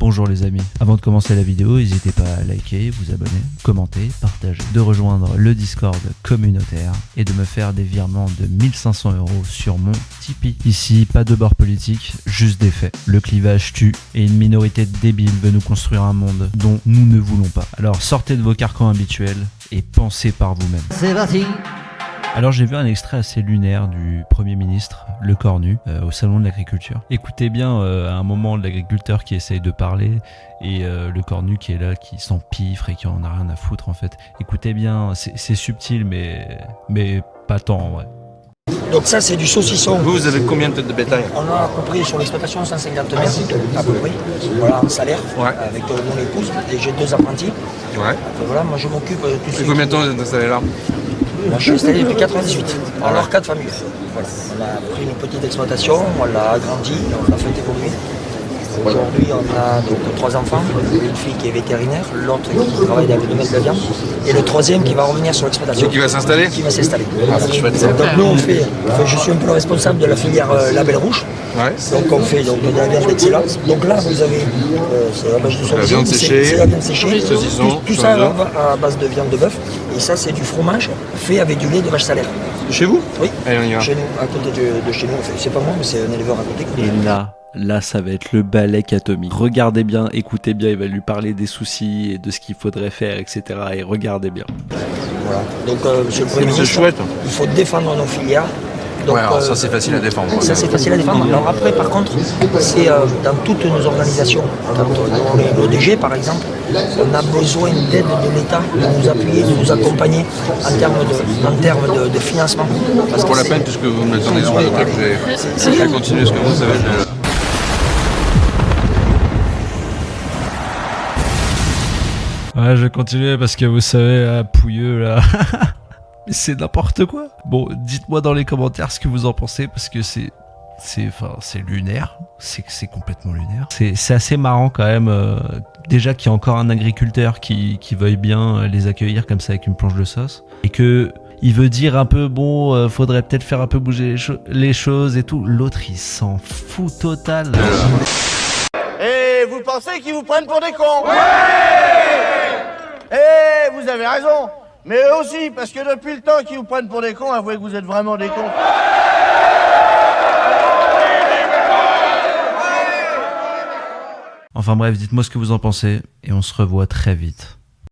Bonjour les amis, avant de commencer la vidéo, n'hésitez pas à liker, vous abonner, commenter, partager, de rejoindre le Discord communautaire et de me faire des virements de 1500 € sur mon Tipeee. Ici, pas de bord politique, juste des faits. Le clivage tue et une minorité de débiles veut nous construire un monde dont nous ne voulons pas. Alors sortez de vos carcans habituels et pensez par vous-même. C'est parti. Alors j'ai vu un extrait assez lunaire du Premier ministre, le Cornu, au salon de l'agriculture. Écoutez bien à un moment l'agriculteur qui essaye de parler et le Cornu qui est là, qui s'empiffre et qui en a rien à foutre en fait. Écoutez bien, c'est subtil mais pas tant en vrai. Donc ça c'est du saucisson. Vous avez combien de têtes de bétail? On a à peu près sur l'exploitation 150 mètres à peu près. Voilà, en salaire, Ouais. avec mon épouse et j'ai 2 apprentis. Ouais. Voilà, moi je m'occupe de tout Ça ce fait combien de temps vous êtes installé là? Moi je suis installé depuis 98. Ah Alors ouais. 4 familles. Voilà. On a pris une petite exploitation, on l'a agrandie, on l'a fait évoluer. Aujourd'hui on a donc 3 enfants, une fille qui est vétérinaire, l'autre qui travaille dans le domaine de la viande et le troisième qui va revenir sur l'exploitation. Et qui va s'installer? Qui va s'installer. Ah, c'est chouette. Donc nous on fait, je suis un peu le responsable de la filière Label Rouge. Ouais. Donc on fait donc, de la viande d'excellence. Donc là vous avez c'est la base de La viande séchée, c'est la viande séchée, saucisson, tout ça saucisson. à base de viande de bœuf. Et ça c'est du fromage fait avec du lait de vache salaire. Chez vous? Oui, Allez, on y va. chez nous, à côté de chez nous. Enfin, c'est pas moi mais c'est un éleveur à côté. Et là ça va être le balèque atomique. Regardez bien, écoutez bien, il va lui parler des soucis et de ce qu'il faudrait faire, etc. Et regardez bien. Voilà. Donc monsieur le Premier C'est ministre, chouette. il faut défendre nos filières. Donc, Ouais, alors ça c'est facile à défendre. Ça c'est facile à défendre. Alors après par contre, c'est dans toutes nos organisations, dans les ODG par exemple, on a besoin d'aide de l'État, de nous appuyer, de nous accompagner en termes de financement. Parce Pour que la c'est- peine, puisque vous me l'attendez sur le truc, je vais continuer ce que vous savez. Ouais, je vais continuer parce que vous savez, Pouilleux là... Mais c'est n'importe quoi. Bon, dites-moi dans les commentaires ce que vous en pensez parce que c'est lunaire. C'est complètement lunaire. C'est assez marrant quand même. Déjà qu'il y a encore un agriculteur qui veuille bien les accueillir comme ça avec une planche de sauce et que il veut dire un peu bon, faudrait peut-être faire un peu bouger les choses et tout. L'autre il s'en fout total. Et vous pensez qu'ils vous prennent pour des cons? Ouais! Vous avez raison. Mais eux aussi, parce que depuis le temps qu'ils vous prennent pour des cons, avouez que vous êtes vraiment des cons. Enfin bref, dites-moi ce que vous en pensez et on se revoit très vite.